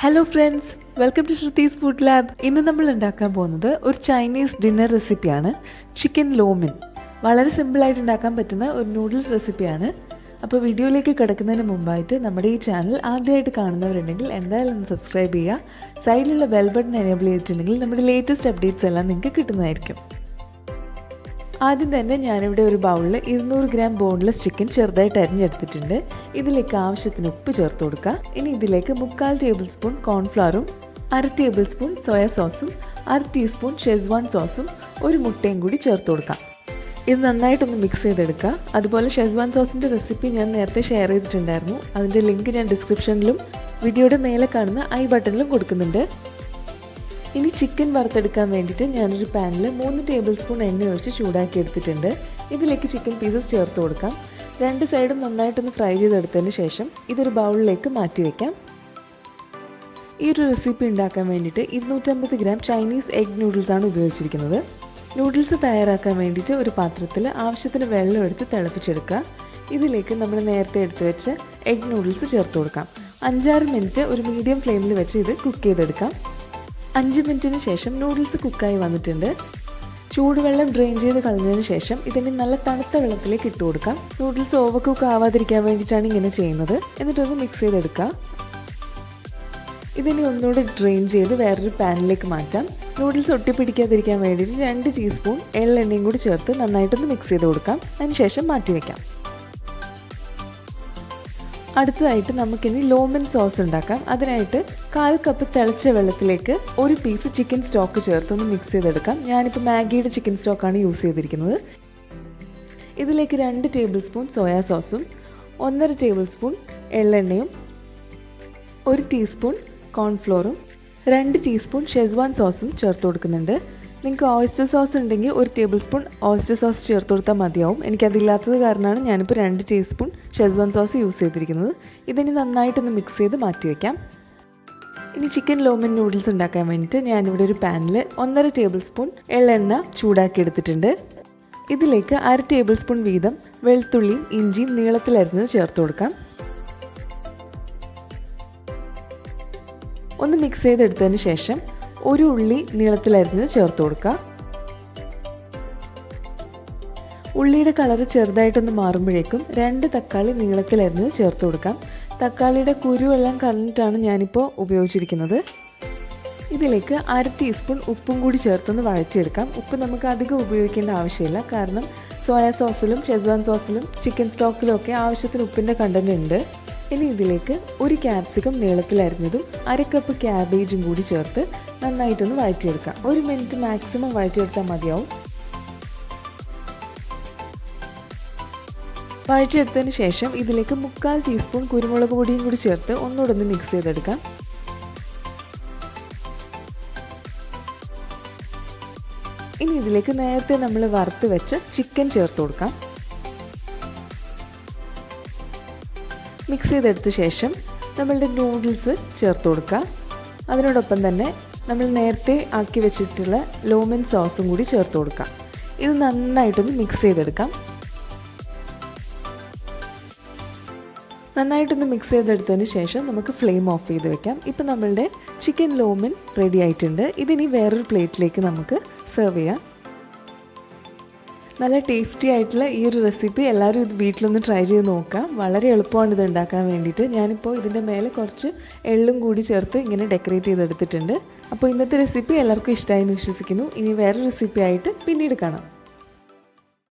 Hello friends, welcome to Shruthi's food lab. ഇന്ന് നമ്മൾ ഉണ്ടാക്കാൻ പോകുന്നത് ഒരു ചൈനീസ് ഡിന്നർ റെസിപ്പിയാണ്, ചിക്കൻ ലോമിൻ. വളരെ സിമ്പിളായിട്ട് ഉണ്ടാക്കാൻ പറ്റുന്ന ഒരു നൂഡിൽസ് റെസിപ്പിയാണ്. അപ്പോൾ വീഡിയോയിലേക്ക് കിടക്കുന്നതിന് മുമ്പായിട്ട് നമ്മുടെ ഈ ചാനൽ ആദ്യമായിട്ട് കാണുന്നവരുണ്ടെങ്കിൽ എന്തായാലും ഒന്ന് സബ്സ്ക്രൈബ് ചെയ്യുക. സൈഡിലുള്ള ബെൽ ബട്ടൺ എനേബിൾ ചെയ്തിട്ടുണ്ടെങ്കിൽ നമ്മുടെ ലേറ്റസ്റ്റ് അപ്ഡേറ്റ്സ് എല്ലാം നിങ്ങൾക്ക് കിട്ടുന്നതായിരിക്കും. ആദ്യം തന്നെ ഞാനിവിടെ ഒരു ബൗളിൽ 200 ഗ്രാം ബോൺലെസ് ചിക്കൻ ചെറുതായിട്ട് അരിഞ്ഞെടുത്തിട്ടുണ്ട്. ഇതിലേക്ക് ആവശ്യത്തിന് ഉപ്പ് ചേർത്ത് കൊടുക്കുക. ഇനി ഇതിലേക്ക് 3/4 ടേബിൾ സ്പൂൺ കോൺഫ്ലവറും 1/2 ടേബിൾ സ്പൂൺ സോയ സോസും 1/2 ടീസ്പൂൺ ഷെസ്വാൻ സോസും ഒരു മുട്ടയും കൂടി ചേർത്ത് കൊടുക്കാം. ഇത് നന്നായിട്ടൊന്ന് മിക്സ് ചെയ്തെടുക്കുക. അതുപോലെ ഷെസ്വാൻ സോസിൻ്റെ റെസിപ്പി ഞാൻ നേരത്തെ ഷെയർ ചെയ്തിട്ടുണ്ടായിരുന്നു. അതിൻ്റെ ലിങ്ക് ഞാൻ ഡിസ്ക്രിപ്ഷനിലും വീഡിയോയുടെ മേലെ കാണുന്ന ഐ ബട്ടണിലും കൊടുക്കുന്നുണ്ട്. ഇനി ചിക്കൻ വറുത്തെടുക്കാൻ വേണ്ടിയിട്ട് ഞാനൊരു പാനിൽ 3 ടേബിൾ സ്പൂൺ എണ്ണ ഒഴിച്ച് ചൂടാക്കി എടുത്തിട്ടുണ്ട്. ഇതിലേക്ക് ചിക്കൻ പീസസ് ചേർത്ത് കൊടുക്കാം. 2 സൈഡും നന്നായിട്ടൊന്ന് ഫ്രൈ ചെയ്തെടുത്തതിന് ശേഷം ഇതൊരു ബൗളിലേക്ക് മാറ്റി വയ്ക്കാം. ഈ ഒരു റെസിപ്പി ഉണ്ടാക്കാൻ വേണ്ടിയിട്ട് 250 ഗ്രാം ചൈനീസ് എഗ് നൂഡിൽസാണ് ഉപയോഗിച്ചിരിക്കുന്നത്. നൂഡിൽസ് തയ്യാറാക്കാൻ വേണ്ടിയിട്ട് ഒരു പാത്രത്തിൽ ആവശ്യത്തിന് വെള്ളം എടുത്ത് തിളപ്പിച്ചെടുക്കുക. ഇതിലേക്ക് നമ്മൾ നേരത്തെ എടുത്ത് വെച്ച എഗ് നൂഡിൽസ് ചേർത്ത് കൊടുക്കാം. 5-6 മിനിറ്റ് ഒരു മീഡിയം ഫ്ലെയിമിൽ വെച്ച് ഇത് കുക്ക് ചെയ്തെടുക്കാം. 5 മിനിറ്റിന് ശേഷം നൂഡിൽസ് കുക്കായി വന്നിട്ടുണ്ട്. ചൂടുവെള്ളം ഡ്രെയിൻ ചെയ്ത് കളഞ്ഞതിന് ശേഷം ഇതിന് നല്ല തണുത്ത വെള്ളത്തിലേക്ക് ഇട്ട് കൊടുക്കാം. നൂഡിൽസ് ഓവർ കുക്ക് ആവാതിരിക്കാൻ വേണ്ടിയിട്ടാണ് ഇങ്ങനെ ചെയ്യുന്നത്. എന്നിട്ടൊന്ന് മിക്സ് ചെയ്തെടുക്കുക. ഇതിനി ഒന്നുകൂടി ഡ്രെയിൻ ചെയ്ത് വേറൊരു പാനിലേക്ക് മാറ്റാം. നൂഡിൽസ് ഒട്ടിപ്പിടിക്കാതിരിക്കാൻ വേണ്ടിയിട്ട് 2 ടീസ്പൂൺ എള്ളെണ്ണയും കൂടി ചേർത്ത് നന്നായിട്ടൊന്ന് മിക്സ് ചെയ്ത് കൊടുക്കാം. അതിനുശേഷം മാറ്റി വയ്ക്കാം. അടുത്തതായിട്ട് നമുക്കിനി ലോമൻ സോസ് ഉണ്ടാക്കാം. അതിനായിട്ട് 1/4 കപ്പ് തിളച്ച വെള്ളത്തിലേക്ക് ഒരു പീസ് ചിക്കൻ സ്റ്റോക്ക് ചേർത്തൊന്ന് മിക്സ് ചെയ്തെടുക്കാം. ഞാനിപ്പോൾ മാഗിയുടെ ചിക്കൻ സ്റ്റോക്കാണ് യൂസ് ചെയ്തിരിക്കുന്നത്. ഇതിലേക്ക് 2 ടേബിൾ സ്പൂൺ സോയാ സോസും 1/2 ടേബിൾ സ്പൂൺ എള്ളെണ്ണയും 1 ടീസ്പൂൺ കോൺഫ്ലോറും 2 ടീസ്പൂൺ ഷെസ്വാൻ സോസും ചേർത്ത് കൊടുക്കുന്നുണ്ട്. നിങ്ങൾക്ക് ഓയിസ്റ്റർ സോസ് ഉണ്ടെങ്കിൽ 1 ടേബിൾ സ്പൂൺ ഓയിസ്റ്റർ സോസ് ചേർത്ത് കൊടുത്താൽ മതിയാവും. എനിക്കതില്ലാത്തത് കാരണമാണ് ഞാനിപ്പോൾ 2 ടീസ്പൂൺ ഷെസ്വാൻ സോസ് യൂസ് ചെയ്തിരിക്കുന്നത്. ഇതിനി നന്നായിട്ടൊന്ന് മിക്സ് ചെയ്ത് മാറ്റി വയ്ക്കാം. ഇനി ചിക്കൻ ലോമൻ നൂഡിൽസ് ഉണ്ടാക്കാൻ വേണ്ടിയിട്ട് ഞാനിവിടെ ഒരു പാനിൽ 1/2 ടേബിൾ സ്പൂൺ എള്ളെണ്ണ ചൂടാക്കി എടുത്തിട്ടുണ്ട്. ഇതിലേക്ക് 1/2 ടേബിൾ സ്പൂൺ വീതം വെളുത്തുള്ളിയും ഇഞ്ചിയും നീളത്തിലരിഞ്ഞത് ചേർത്ത് കൊടുക്കാം. ഒന്ന് മിക്സ് ചെയ്തെടുത്തതിന് ശേഷം ഒരു ഉള്ളി നീളത്തിലരിഞ്ഞത് ചേർത്ത് കൊടുക്കുക. ഉള്ളിയുടെ കളറ് ചെറുതായിട്ടൊന്ന് മാറുമ്പോഴേക്കും 2 തക്കാളി നീളത്തിലരിഞ്ഞത് ചേർത്ത് കൊടുക്കാം. തക്കാളിയുടെ കുരുവെല്ലാം കളഞ്ഞിട്ടാണ് ഞാനിപ്പോൾ ഉപയോഗിച്ചിരിക്കുന്നത്. ഇതിലേക്ക് 1/2 ടീസ്പൂൺ ഉപ്പും കൂടി ചേർത്തൊന്ന് വഴറ്റിയെടുക്കാം. ഉപ്പ് നമുക്ക് അധികം ഉപയോഗിക്കേണ്ട ആവശ്യമില്ല, കാരണം സോയാ സോസിലും ഷെസ്വാൻ സോസിലും ചിക്കൻ സ്റ്റോക്കിലും ഒക്കെ ആവശ്യത്തിന് ഉപ്പിൻ്റെ കണ്ടന്റ് ഉണ്ട്. ഇനി ഇതിലേക്ക് 1 ക്യാപ്സിക്കം നീളത്തിലരിഞ്ഞതും 1/2 കപ്പ് ക്യാബേജും കൂടി ചേർത്ത് നന്നായിട്ടൊന്ന് വഴറ്റിയെടുക്കാം. 1 മിനിറ്റ് മാക്സിമം വഴറ്റിയെടുത്താൽ മതിയാവും. വഴറ്റിയെടുത്തതിന് ശേഷം ഇതിലേക്ക് 3/4 ടീസ്പൂൺ കുരുമുളക് പൊടിയും കൂടി ചേർത്ത് ഒന്നുകൂടെ ഒന്ന് മിക്സ് ചെയ്തെടുക്കാം. ഇനി ഇതിലേക്ക് നേരത്തെ നമ്മൾ വറുത്ത് വെച്ച് ചിക്കൻ ചേർത്ത് കൊടുക്കാം. മിക്സ് ചെയ്തെടുത്ത ശേഷം നമ്മളുടെ നൂഡിൽസ് ചേർത്ത് കൊടുക്കുക. അതിനോടൊപ്പം തന്നെ നമ്മൾ നേരത്തെ ആക്കി വെച്ചിട്ടുള്ള ലോമൻ സോസും കൂടി ചേർത്ത് കൊടുക്കാം. ഇത് നന്നായിട്ടൊന്ന് മിക്സ് ചെയ്തെടുക്കാം. നന്നായിട്ടൊന്ന് മിക്സ് ചെയ്തെടുത്തതിന് ശേഷം നമുക്ക് ഫ്ലെയിം ഓഫ് ചെയ്ത് വെക്കാം. ഇപ്പം നമ്മളുടെ ചിക്കൻ ലോമൻ റെഡി ആയിട്ടുണ്ട്. ഇതിനി വേറൊരു പ്ലേറ്റിലേക്ക് നമുക്ക് സെർവ് ചെയ്യാം. നല്ല ടേസ്റ്റി ആയിട്ടുള്ള ഈ ഒരു റെസിപ്പി എല്ലാവരും ഇത് വീട്ടിലൊന്ന് ട്രൈ ചെയ്ത് നോക്കാം. വളരെ എളുപ്പമാണ് ഇത് ഉണ്ടാക്കാൻ വേണ്ടിയിട്ട്. ഞാനിപ്പോൾ ഇതിൻ്റെ മേലെ കുറച്ച് എള്ളും കൂടി ചേർത്ത് ഇങ്ങനെ ഡെക്കറേറ്റ് ചെയ്തെടുത്തിട്ടുണ്ട്. അപ്പോൾ ഇന്നത്തെ റെസിപ്പി എല്ലാവർക്കും ഇഷ്ടമായി എന്ന് വിശ്വസിക്കുന്നു. ഇനി വേറെ റെസിപ്പി ആയിട്ട് പിന്നീട് കാണാം.